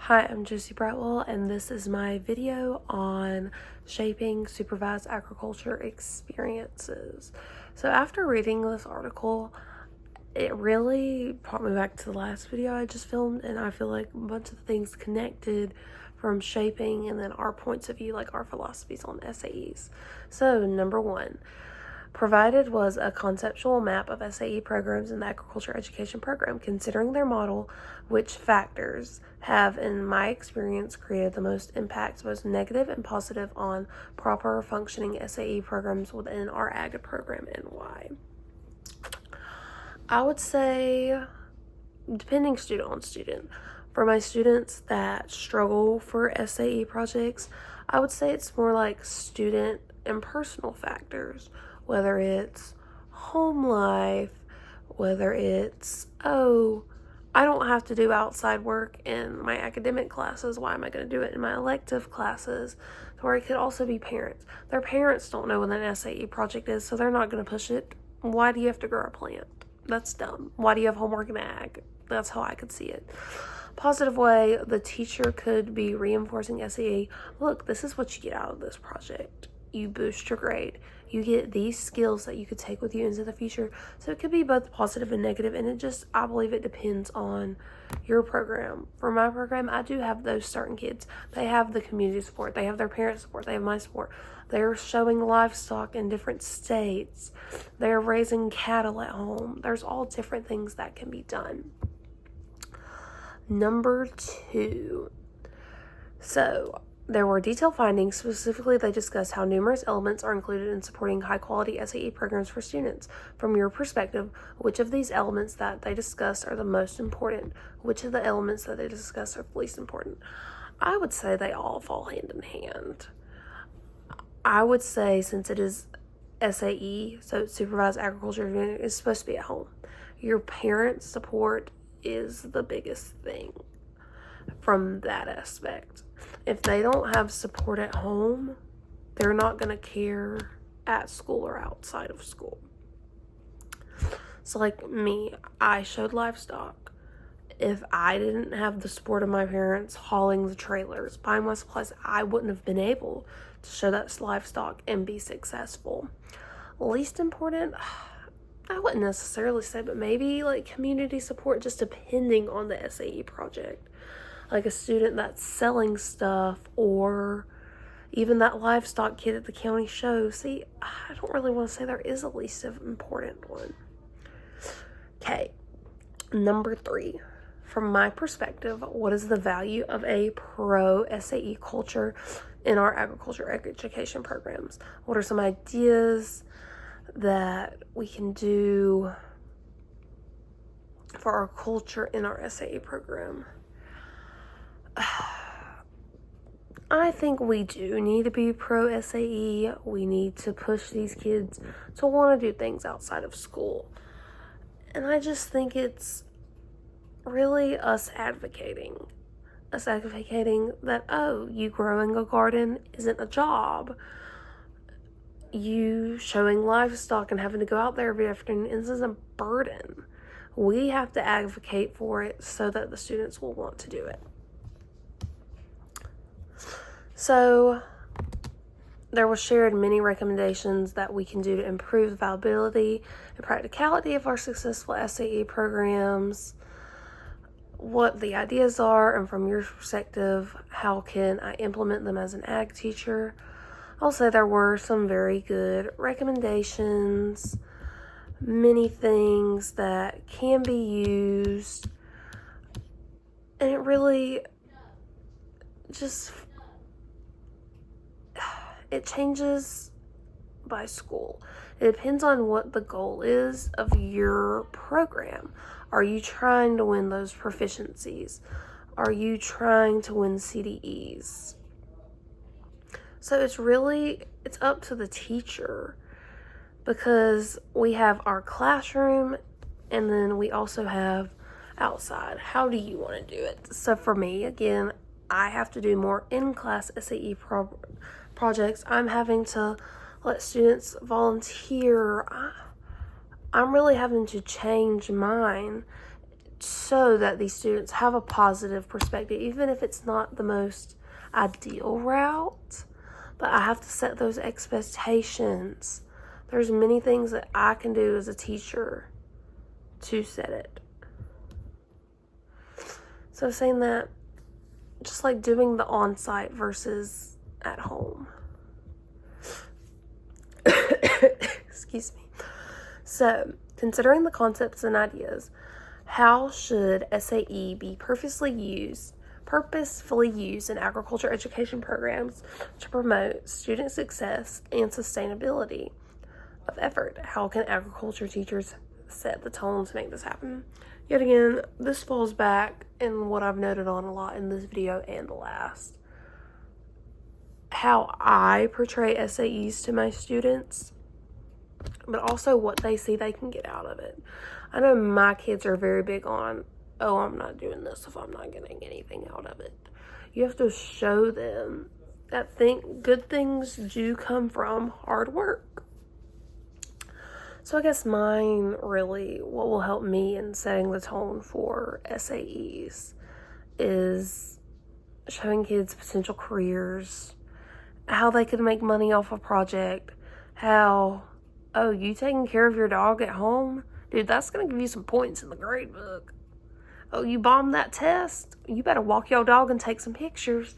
Hi, I'm Josie Brightwell, and this is my video on shaping supervised agriculture experiences. So after reading this article, it really brought me back to the last video I just filmed, and I feel like a bunch of the things connected from shaping and then our points of view, like our philosophies on SAEs. So number one, provided was a conceptual map of SAE programs in the agriculture education program, considering their model, which factors have, in my experience, created the most impact, both negative and positive, on proper functioning SAE programs within our ag program, and why. I would say, depending student on student, for my students that struggle for SAE projects, I would say it's more like student and personal factors, whether it's home life, whether it's, I don't have to do outside work in my academic classes, why am I going to do it in my elective classes? Or it could also be parents. Their parents don't know what an SAE project is, so they're not going to push it. Why do you have to grow a plant? That's dumb. Why do you have homework in ag? That's how I could see it. Positive way, the teacher could be reinforcing SAE. Look, this is what you get out of this project. You boost your grade. You get these skills that you could take with you into the future. So it could be both positive and negative, and I believe it depends on your program. For my program, I do have those certain kids. They have the community support. They have their parent support. They have my support. They're showing livestock in different states. They're raising cattle at home. There's all different things that can be done. Number two. So there were detailed findings. Specifically, they discussed how numerous elements are included in supporting high-quality SAE programs for students. From your perspective, which of these elements that they discussed are the most important? Which of the elements that they discussed are the least important? I would say they all fall hand in hand. I would say, since it is SAE, so supervised agriculture, is supposed to be at home. Your parents' support is the biggest thing from that aspect. If they don't have support at home, they're not going to care at school or outside of school. So like me, I showed livestock. If I didn't have the support of my parents hauling the trailers, buying my supplies, I wouldn't have been able to show that livestock and be successful. Least important, I wouldn't necessarily say, but maybe like community support, just depending on the SAE project. Like a student that's selling stuff, or even that livestock kid at the county show. See, I don't really want to say there is a least important one. Okay, number three. From my perspective, what is the value of a pro-SAE culture in our agriculture education programs? What are some ideas that we can do for our culture in our SAE program? I think we do need to be pro-SAE. We need to push these kids to want to do things outside of school. And I just think it's really us advocating that, you growing a garden isn't a job. You showing livestock and having to go out there every afternoon isn't a burden. We have to advocate for it so that the students will want to do it. So there was shared many recommendations that we can do to improve the viability and practicality of our successful SAE programs, what the ideas are, and from your perspective, how can I implement them as an ag teacher? I'll say there were some very good recommendations, many things that can be used, and it really just, it changes by school. It depends on what the goal is of your program. Are you trying to win those proficiencies? Are you trying to win CDEs? So it's up to the teacher, because we have our classroom and then we also have outside. How do you want to do it? So for me, again, I have to do more in-class SAE projects. I'm having to let students volunteer. I'm really having to change mine so that these students have a positive perspective, even if it's not the most ideal route. But I have to set those expectations. There's many things that I can do as a teacher to set it. So saying that, just like doing the on-site versus at home. Excuse me. So, considering the concepts and ideas, how should SAE be purposefully used in agriculture education programs to promote student success and sustainability of effort? How can agriculture teachers set the tone to make this happen? Yet again, this falls back in what I've noted on a lot in this video and the last. How I portray SAEs to my students, but also what they see they can get out of it. I know my kids are very big on, oh, I'm not doing this if I'm not getting anything out of it. You have to show them that good things do come from hard work. So I guess mine really, what will help me in setting the tone for SAEs is showing kids potential careers, how they could make money off a project, how, oh, you taking care of your dog at home? Dude, that's going to give you some points in the grade book. Oh, you bombed that test? You better walk your dog and take some pictures.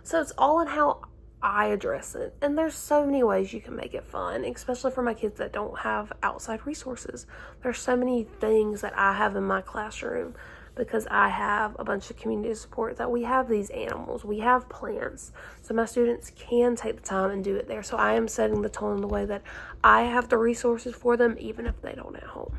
So it's all in how I address it. And there's so many ways you can make it fun, especially for my kids that don't have outside resources. There's so many things that I have in my classroom because I have a bunch of community support, that we have these animals, we have plants, so my students can take the time and do it there. So I am setting the tone in the way that I have the resources for them, even if they don't at home.